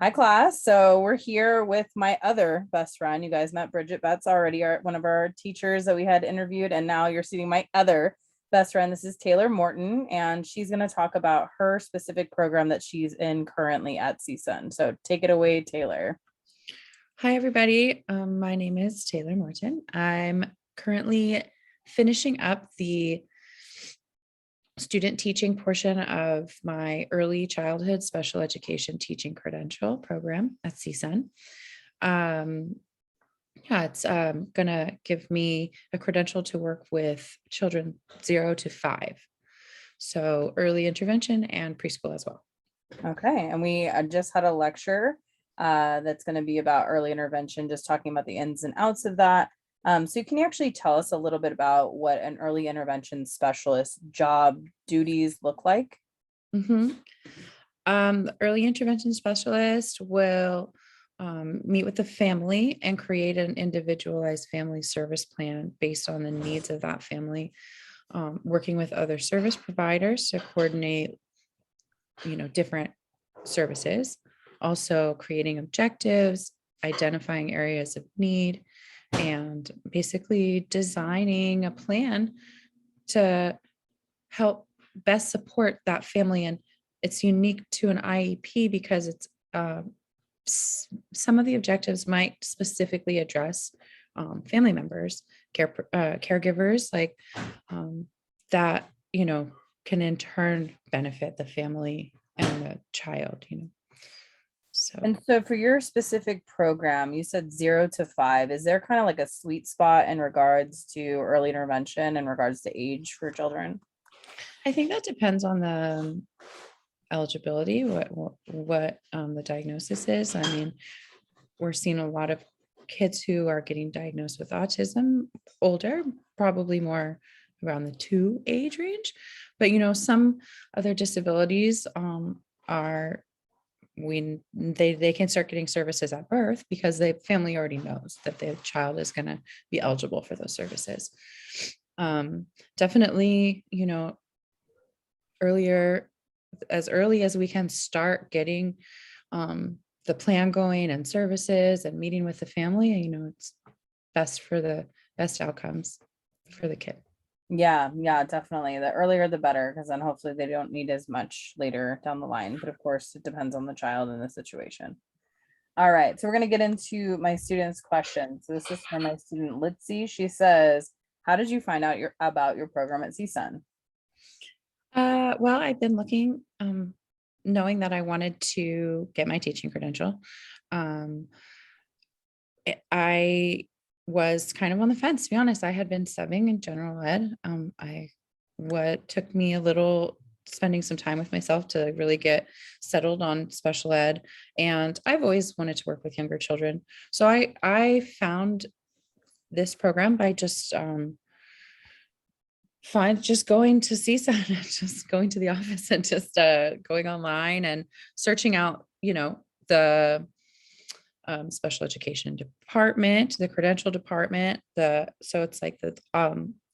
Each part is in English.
Hi, class. So we're here with my other best friend. You guys met Bridget Betts already, one of our teachers that we had interviewed, and now you're seeing my other best friend. This is Taylor Morton, and she's going to talk about her specific program that she's in currently at CSUN. So take it away, Taylor. Hi, everybody. My name is Taylor Morton. I'm currently finishing up the student teaching portion of my early childhood special education teaching credential program at CSUN. It's going to give me a credential to work with children 0 to 5. So early intervention and preschool as well. Okay, and we just had a lecture that's going to be about early intervention, just talking about the ins and outs of that. So can you actually tell us a little bit about what an early intervention specialist job duties look like? The early intervention specialist will meet with the family and create an individualized family service plan based on the needs of that family, working with other service providers to coordinate, different services, also creating objectives, identifying areas of need, and basically designing a plan to help best support that family. And it's unique to an IEP because it's some of the objectives might specifically address family members, caregivers, like that, can in turn benefit the family and the child. So And so for your specific program, you said 0 to 5. Is there kind of like a sweet spot in regards to early intervention in regards to age for children? I think that depends on the eligibility, what the diagnosis is. I mean, we're seeing a lot of kids who are getting diagnosed with autism older, probably more around the 2 age range. But some other disabilities are they can start getting services at birth because the family already knows that the child is going to be eligible for those services. Definitely, earlier, as early as we can start getting the plan going and services and meeting with the family, it's best for the best outcomes for the kid. Yeah, definitely. The earlier the better, because then hopefully they don't need as much later down the line. But of course, it depends on the child and the situation. All right, so we're going to get into my student's question. So this is from my student Litzy. She says, "How did you find out about your program at CSUN?" Well, I've been looking, knowing that I wanted to get my teaching credential. Um, I was kind of on the fence, to be honest. I had been subbing in general ed. What took me a little spending some time with myself to really get settled on special ed. And I've always wanted to work with younger children. So I found this program by just just going to CSUN, just going to the office and just going online and searching out, the special education department, the credential department, so it's like the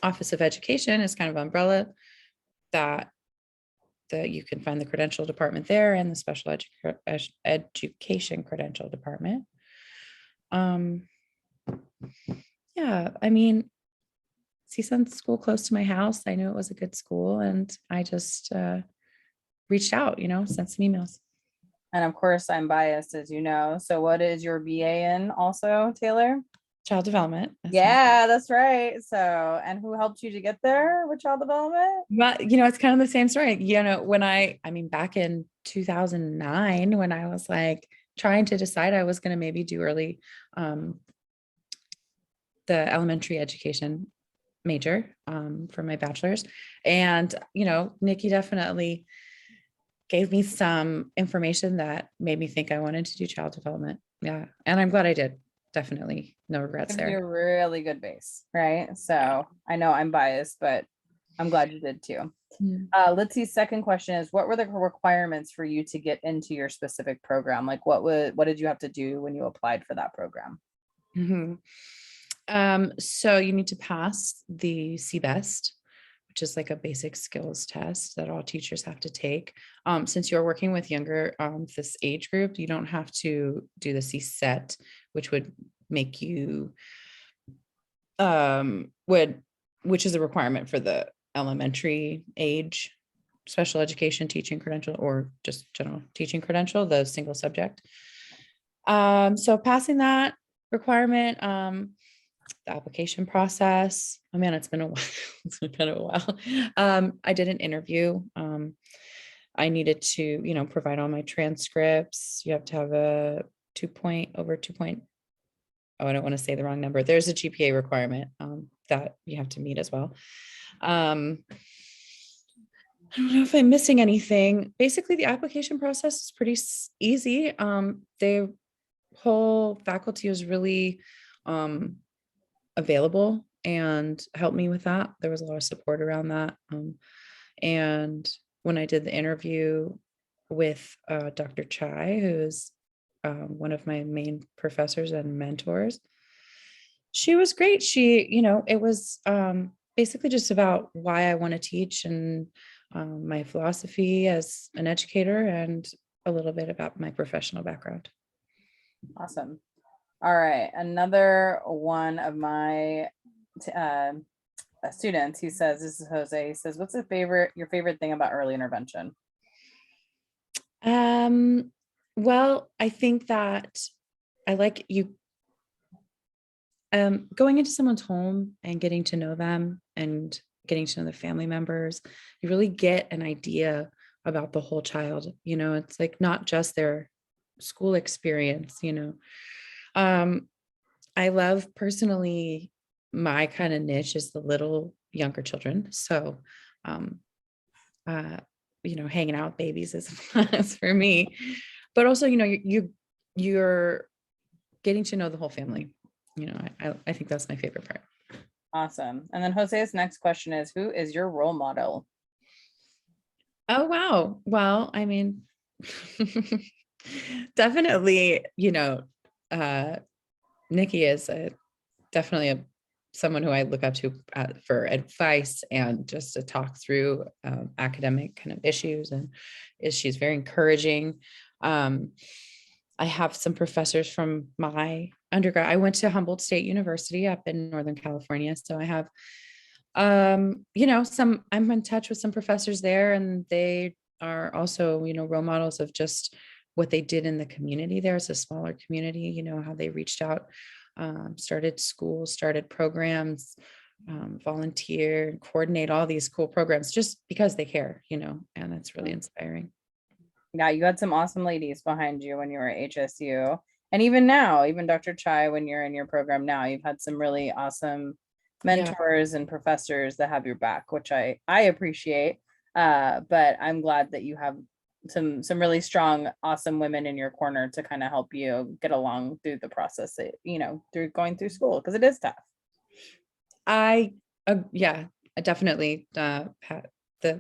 Office of Education is kind of umbrella that you can find the credential department there and the special education credential department. Yeah, I mean, CSUN school close to my house. I knew it was a good school and I just reached out, sent some emails. And of course, I'm biased, as you know. So what is your BA in also, Taylor? Child development. Yeah, that's right. So, and who helped you to get there with child development? But it's kind of the same story. When I mean, back in 2009, when I was like trying to decide I was going to maybe do early, the elementary education major for my bachelor's. And, Nikki definitely gave me some information that made me think I wanted to do child development. Yeah. And I'm glad I did. Definitely no regrets Gives you a there. really good base, right? So I know I'm biased, but I'm glad you did too. Let's see. Second question is, what were the requirements for you to get into your specific program? Like what did you have to do when you applied for that program? So you need to pass the CBEST which is like a basic skills test that all teachers have to take. Since you're working with younger, this age group, you don't have to do the CSET, which would make you, which is a requirement for the elementary age special education teaching credential or just general teaching credential, the single subject. So passing that requirement, the application process, oh man, it's been a while. It's been a while. I did an interview. I needed to, provide all my transcripts. You have to have a 2 point over 2 point. Oh, I don't want to say the wrong number. There's a GPA requirement that you have to meet as well. I don't know if I'm missing anything. Basically, the application process is pretty easy. The whole faculty is really available and helped me with that. There was a lot of support around that. And when I did the interview with Dr. Chai, who's one of my main professors and mentors, she was great. It was basically just about why I want to teach and my philosophy as an educator and a little bit about my professional background. Awesome. All right. Another one of my students, he says, this is Jose, he says, what's your favorite thing about early intervention? Well, I think that I like you going into someone's home and getting to know them and getting to know the family members. You really get an idea about the whole child. It's like not just their school experience. I love personally, my kind of niche is the little younger children. So, hanging out with babies is for me, but also, you're getting to know the whole family. I think that's my favorite part. Awesome. And then Jose's next question is, who is your role model? Oh, wow. Well, I mean, definitely, Nikki is definitely someone who I look up to for advice and just to talk through academic kind of issues, and she's very encouraging. I have some professors from my undergrad. I went to Humboldt State University up in Northern California. So I have, I'm in touch with some professors there, and they are also, role models of just what they did in the community. There's a smaller community, how they reached out, started schools, started programs, volunteer, coordinate all these cool programs just because they care, and it's really inspiring. Yeah, you had some awesome ladies behind you when you were at HSU. And even now, even Dr. Chai, when you're in your program now, you've had some really awesome mentors and professors that have your back, which I appreciate. But I'm glad that you have some really strong, awesome women in your corner to kind of help you get along through the process, through going through school, because it is tough. I definitely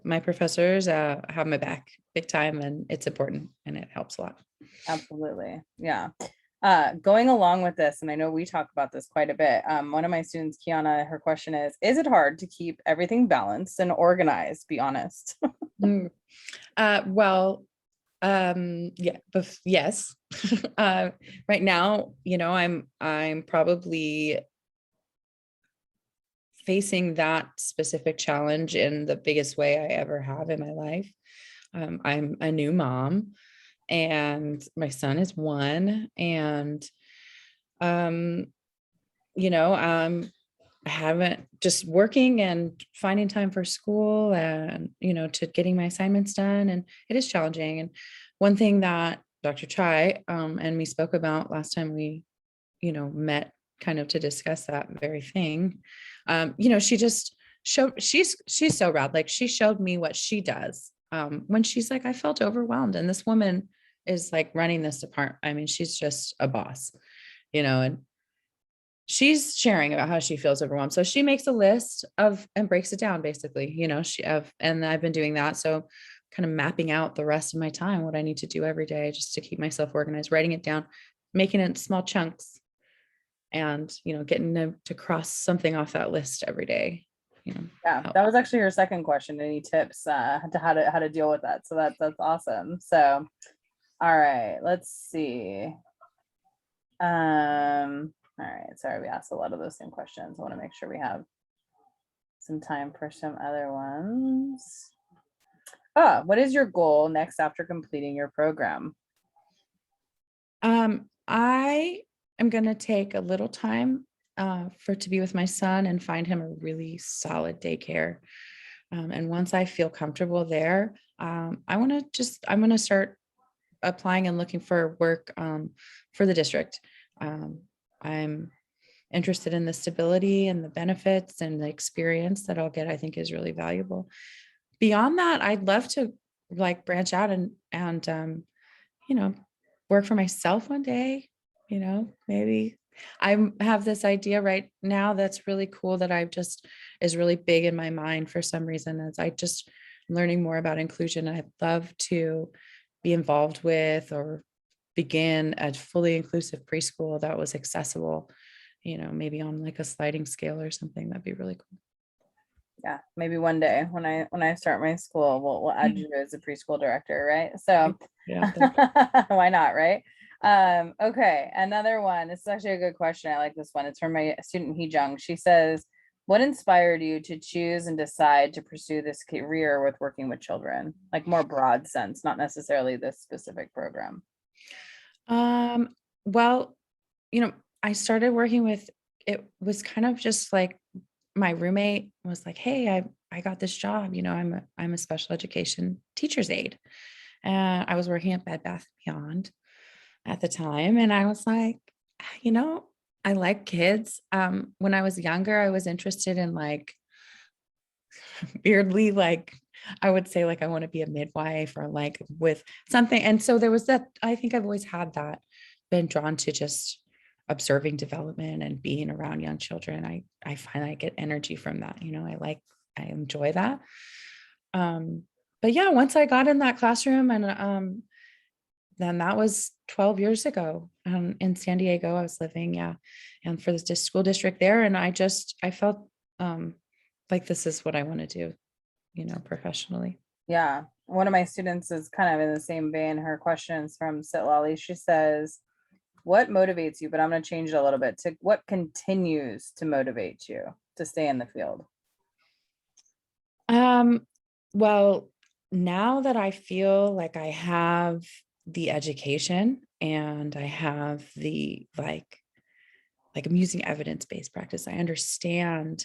my professors have my back big time, and it's important and it helps a lot. Absolutely. Yeah. Going along with this, and I know we talk about this quite a bit. One of my students, Kiana, her question is it hard to keep everything balanced and organized? Be honest. Well, yes. Right now, I'm probably facing that specific challenge in the biggest way I ever have in my life. I'm a new mom, and my son is 1, and I haven't just working and finding time for school and to getting my assignments done, and it is challenging. And one thing that Dr. Chai and me spoke about last time we met kind of to discuss that very thing, she just showed she's so rad. Like, she showed me what she does when she's like, I felt overwhelmed, and this woman is like running this department. I mean, she's just a boss, and she's sharing about how she feels overwhelmed. So she makes a list and breaks it down, basically, and I've been doing that. So kind of mapping out the rest of my time, what I need to do every day just to keep myself organized, writing it down, making it small chunks, and, getting to cross something off that list every day. Yeah, help. that was actually her second question. Any tips to how to deal with that? So that's awesome. So, all right, let's see. All right, sorry, we asked a lot of those same questions. I want to make sure we have some time for some other ones. What is your goal next after completing your program? I am going to take a little time to be with my son and find him a really solid daycare. And once I feel comfortable there, I'm going to start applying and looking for work for the district. I'm interested in the stability and the benefits and the experience that I'll get, I think is really valuable. Beyond that, I'd love to like branch out and work for myself one day, maybe. I have this idea right now that's really cool that is really big in my mind for some reason, as I just learning more about inclusion. I'd love to be involved with or begin a fully inclusive preschool that was accessible, maybe on like a sliding scale or something. That'd be really cool. Yeah, maybe one day when I start my school, we'll add you as a preschool director, right? So Yeah. why not, right? Okay, another one. This is actually a good question. I like this one. It's from my student Hee Jung. She says, "What inspired you to choose and decide to pursue this career with working with children? Like more broad sense, not necessarily this specific program." Well, I started working with, it was kind of just like my roommate was like, "Hey, I got this job, I'm a special education teacher's aide." And I was working at Bed Bath Beyond at the time. And I was like, you know, I like kids. When I was younger, I was interested in like weirdly, like I would say like I want to be a midwife or like with something. And so there was that, I think I've always had that, been drawn to just observing development and being around young children. I find I get energy from that. I enjoy that. But yeah, once I got in that classroom and then that was 12 years ago in San Diego. I was living, yeah, and for the school district there. And I felt like this is what I want to do, professionally. Yeah. One of my students is kind of in the same vein. Her questions from Sitlali. She says, "What motivates you?" But I'm going to change it a little bit to what continues to motivate you to stay in the field. Well, now that I feel like I have the education and I have the like I'm using evidence-based practice, I understand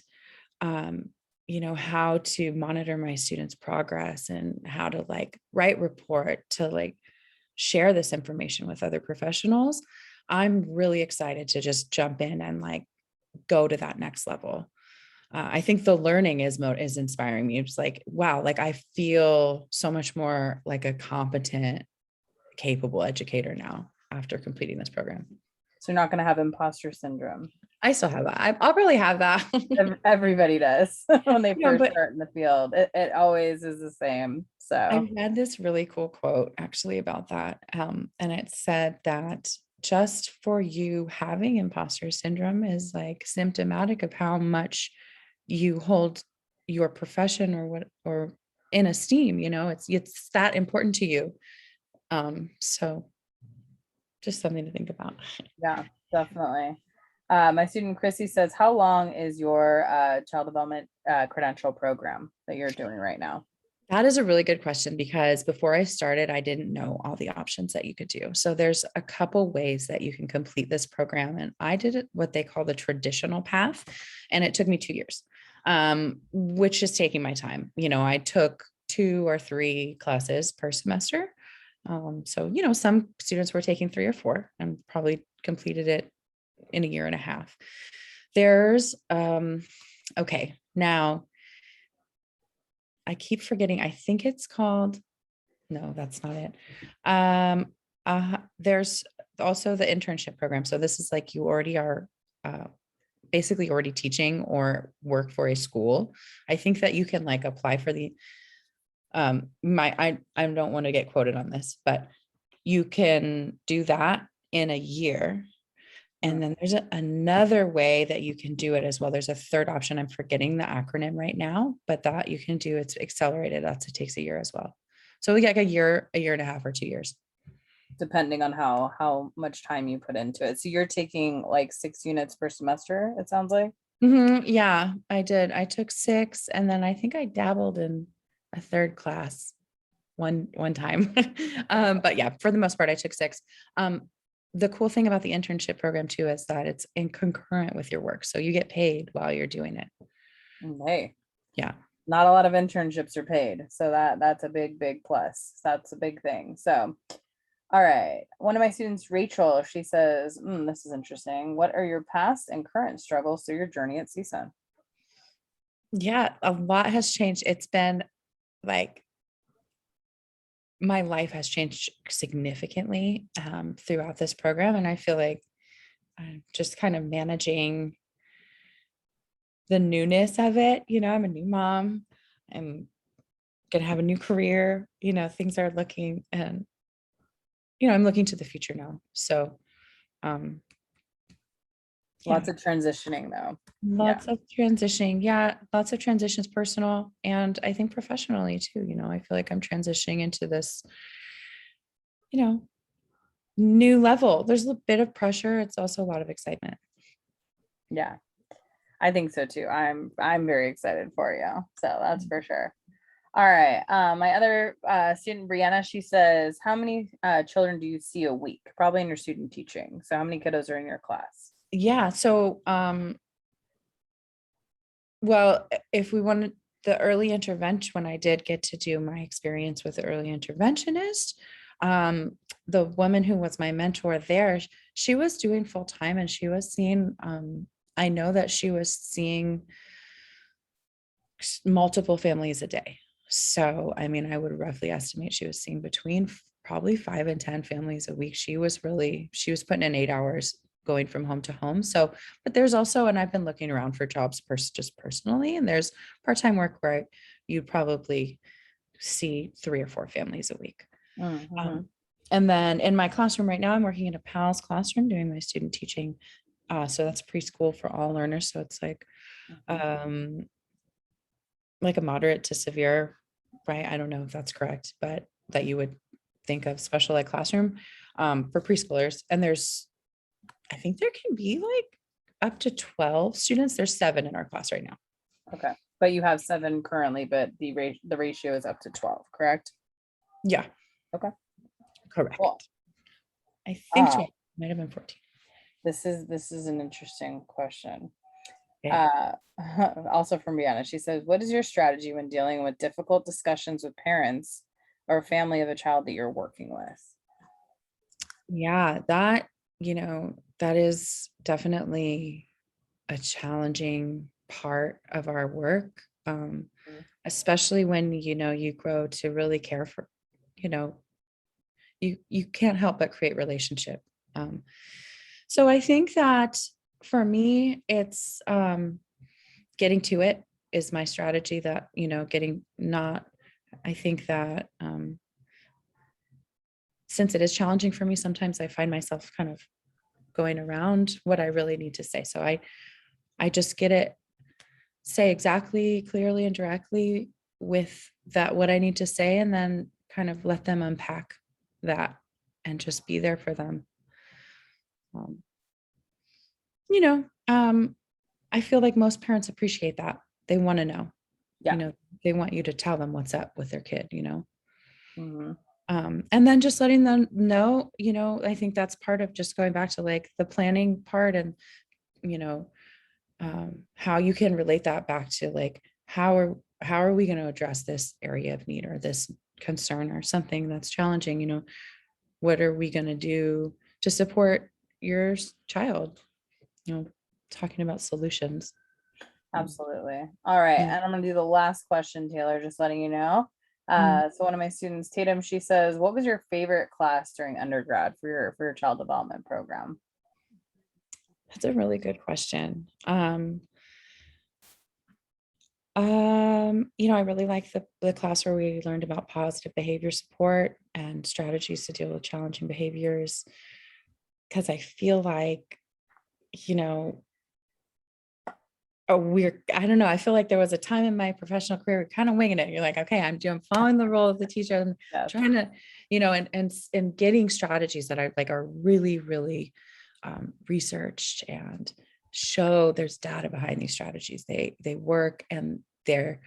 how to monitor my students' progress and how to like write report to like share this information with other professionals. I'm really excited to just jump in and like go to that next level. I think the learning is inspiring me. It's like, wow, like I feel so much more like a competent, capable educator now after completing this program. So you're not going to have imposter syndrome. I still have that. I'll probably have that. Everybody does when they Yeah, first but start in the field. It always is the same. So I read this really cool quote actually about that. And it said that just for you having imposter syndrome is like symptomatic of how much you hold your profession or in esteem, it's that important to you. So just something to think about. yeah, definitely. My student Chrissy says, "How long is your child development credential program that you're doing right now?" That is a really good question because before I started, I didn't know all the options that you could do. So there's a couple ways that you can complete this program. And I did it what they call the traditional path. And it took me 2 years, which is taking my time. I took 2 or 3 classes per semester. So, some students were taking 3 or 4 and probably completed it in a year and a half. There's, okay, now I keep forgetting. I think it's called, no, that's not it. There's also the internship program. So this is like you already are basically already teaching or work for a school. I think that you can like apply for the I don't want to get quoted on this, but you can do that in a year. And then there's another way that you can do it as well. There's a third option. I'm forgetting the acronym right now, but that you can do, it's accelerated. It takes a year as well. So we get like a year and a half or 2 years. Depending on how much time you put into it. So you're taking like 6 units per semester, it sounds like. Yeah, I did. I took 6, and then I think I dabbled in a third class one time. But yeah, for the most part, I took 6. The cool thing about the internship program too is that it's in concurrent with your work. So you get paid while you're doing it. Hey, Yeah. not a lot of internships are paid, so that's a big plus. That's a big thing. So all right, one of my students, Rachel, she says, this is interesting. What are your past and current struggles through your journey at CSUN? Yeah, a lot has changed. It's been like my life has changed significantly throughout this program. And I feel like I'm just kind of managing the newness of it. I'm a new mom. I'm going to have a new career. Things are looking, and, I'm looking to the future now. So, Lots yeah, of transitioning though. lots of transitioning. Yeah, lots of transitions, personal and I think professionally too. I feel like I'm transitioning into this, you know, new level. There's a bit of pressure. It's also a lot of excitement. Yeah, I think so too. I'm very excited for you. So that's for sure. All right. My other student, Brianna, she says, how many children do you see a week? Probably in your student teaching. So how many kiddos are in your class? Yeah. So, well, if we wanted the early intervention, when I did get to do my experience with the early interventionist, the woman who was my mentor there, she was doing full time, and she was seeing, I know that she was seeing multiple families a day. So, I mean, I would roughly estimate she was seeing between probably 5 and 10 families a week. She was putting in 8 hours going from home to home. So, but there's also, and I've been looking around for jobs just personally, and there's part-time work where you'd probably see 3 or 4 families a week. Mhm. And then in my classroom right now, I'm working in a PALS classroom doing my student teaching. So that's preschool for all learners. So it's Mhm. like a moderate to severe, right? I don't know if that's correct, but that you would think of special ed classroom for preschoolers. And I think there can be like up to 12 students. There's 7 in our class right now. Okay. But you have 7 currently, but the ratio is up to 12, correct? Yeah, Okay. correct. Cool. I think 12, might have been 14. This is an interesting question. Okay. Also from Brianna, she says, what is your strategy when dealing with difficult discussions with parents or family of a child that you're working with? Yeah, that is definitely a challenging part of our work. Mm. Especially when, you grow to really care for, you know, you can't help but create relationship. Um, so I think that for me, it's getting to it is my strategy. That getting not. I think that since it is challenging for me, sometimes I find myself kind of going around what I really need to say. So I just say exactly, clearly, and directly with that what I need to say, and then kind of let them unpack that and just be there for them. Um, you know, um, I feel like most parents appreciate that. They want to know, Yeah. they want you to tell them what's up with their kid. Mhm. And then just letting them know, I think that's part of just going back to like the planning part, and, you know, how you can relate that back to like, how are we going to address this area of need or this concern or something that's challenging, what are we going to do to support your child, talking about solutions. Absolutely. All right. Yeah. And I'm gonna do the last question, Taylor, just letting you know. Mm, So one of my students, Tatum, she says, what was your favorite class during undergrad for your child development program? that's a really good question. I really like the class where we learned about positive behavior support and strategies to deal with challenging behaviors, because I feel like you know, I don't know, I feel like there was a time in my professional career, kind of winging it. You're like, okay, I'm following the role of the teacher and Yes. trying to, and getting strategies that are really, really researched and show there's data behind these strategies. They work, and they're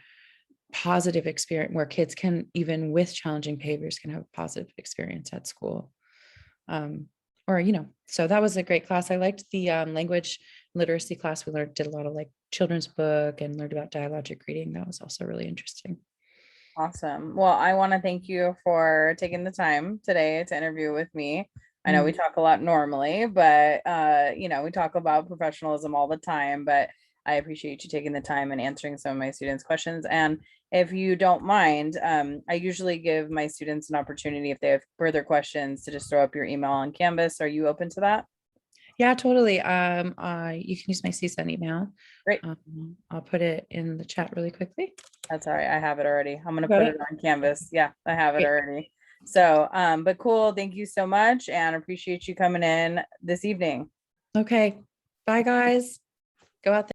positive experience where kids can, even with challenging behaviors, can have a positive experience at school. So that was a great class. I liked the language literacy class. We did a lot of like children's book and learned about dialogic reading. That was also really interesting. Awesome. Well, I want to thank you for taking the time today to interview with me. I know we talk a lot normally, but we talk about professionalism all the time, but I appreciate you taking the time and answering some of my students' questions. And if you don't mind, I usually give my students an opportunity, if they have further questions, to just throw up your email on Canvas. Are you open to that? Yeah, totally. You can use my CSUN email. Great. I'll put it in the chat really quickly. That's all right. I have it already. I'm gonna Got put it? it on Canvas. Yeah, I have it Great. already. So, but cool. Thank you so much, and appreciate you coming in this evening. Okay. Bye, guys. Go out there.